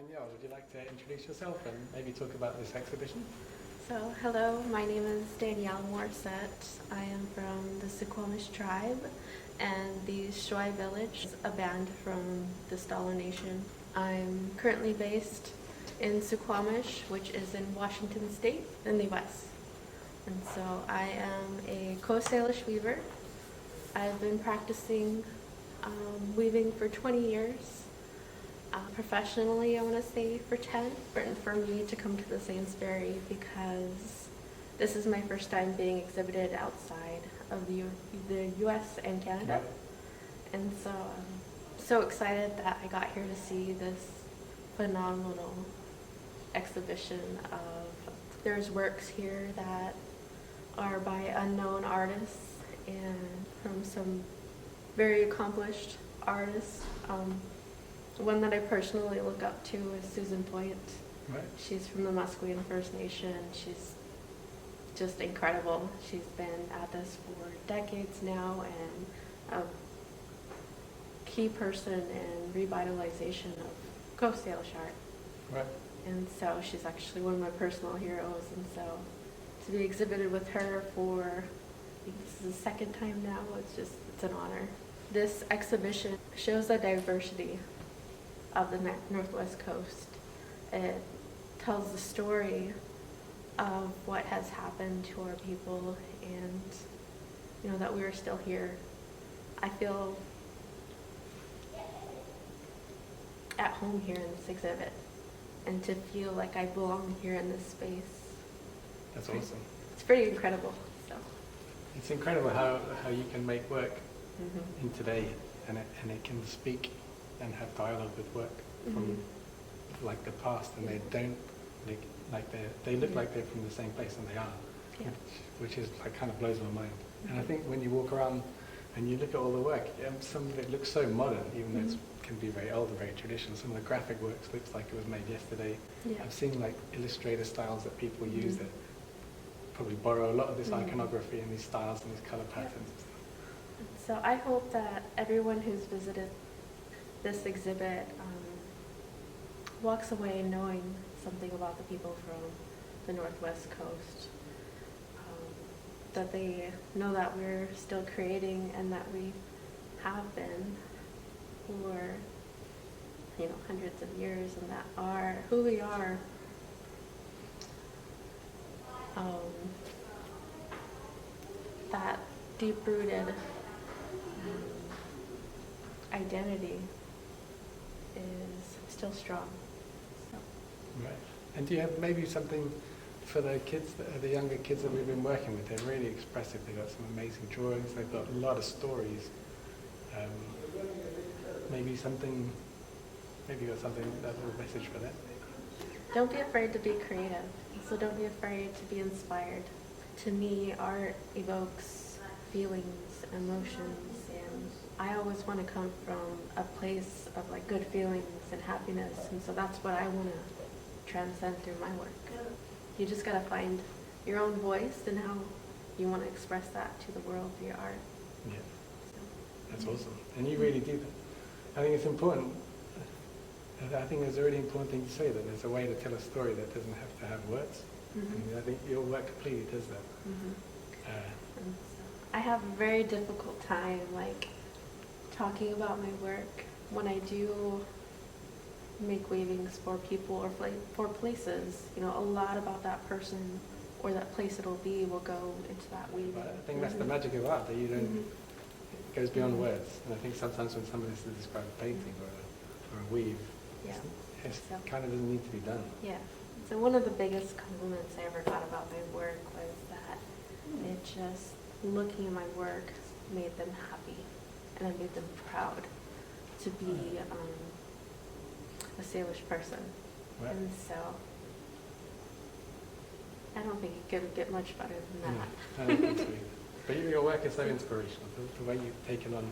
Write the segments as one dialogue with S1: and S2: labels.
S1: Danielle, would you like to introduce yourself and maybe talk about this exhibition?
S2: So, hello, my name is Danielle Morsette. I am from the Suquamish tribe, and the Shoy village is a band from the Stalo Nation. I'm currently based in Suquamish, which is in Washington State in the US. And so I am a Salish weaver. I've been practicing weaving for 20 years. Professionally, I want to say for 10. Important for me to come to the Sainsbury because this is my first time being exhibited outside of the US and Canada. And so I'm so excited that I got here to see this phenomenal exhibition of, there's works here that are by unknown artists and from some very accomplished artists. One that I personally look up to is Susan Point.
S1: Right.
S2: She's from the Musqueam First Nation. She's just incredible. She's been at this for decades now and a key person in revitalization of Coast Salish art.
S1: Right.
S2: And so she's actually one of my personal heroes. And so to be exhibited with her for, I think this is the second time now, it's an honor. This exhibition shows the diversity of the Northwest Coast. It tells the story of what has happened to our people and, that we are still here. I feel at home here in this exhibit and to feel like I belong here in this space.
S1: That's awesome.
S2: It's pretty incredible. So.
S1: It's incredible how you can make work in today and it can speak and have dialogue with work from like the past, and they don't they look like they're from the same place, and they are, which is like kind of blows my mind. And I think when you walk around and you look at all the work, some of it looks so modern, even though it can be very old and very traditional. Some of the graphic works looks like it was made yesterday. I've seen like illustrator styles that people use that probably borrow a lot of this iconography and these styles and these color patterns and stuff.
S2: So I hope that everyone who's visited this exhibit walks away knowing something about the people from the Northwest Coast. That they know that we're still creating and that we have been for hundreds of years, and that are who we are. That deep-rooted identity is still strong. So.
S1: Right. And do you have maybe something for the kids, the younger kids that we've been working with? They're really expressive. They've got some amazing drawings. They've got a lot of stories. Maybe you got something, that little message for them.
S2: Don't be afraid to be creative. So don't be afraid to be inspired. To me, art evokes feelings, emotions, and I always want to come from a place of like good feelings and happiness, and so that's what I want to transcend through my work. You just gotta find your own voice and how you want to express that to the world through your art.
S1: Yeah, that's awesome, and you really do that. I think it's important. I think there's a really important thing to say, that there's a way to tell a story that doesn't have to have words. And I think your work completely does that.
S2: I have a very difficult time talking about my work when I do make weavings for people or for places. A lot about that person or that place it'll be will go into that weaving.
S1: But I think that's the magic of art, that you don't. It goes beyond words. And I think sometimes when somebody has to describe a painting or a weave, it kind of doesn't need to be done.
S2: Yeah. So one of the biggest compliments I ever got about my work was that it just, looking at my work, made them happy, and it made them proud to be a Salish person. Right. And so I don't think it could get much better than that.
S1: No, I don't think so either. But your work is so inspirational. The way you've taken on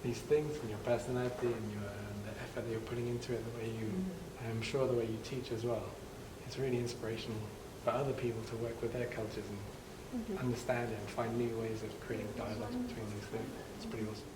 S1: these things and your personality and the effort that you're putting into it, the way you, I'm sure the way you teach as well. It's really inspirational for other people to work with their cultures and understand it and find new ways of creating dialogue between these things. It's pretty awesome.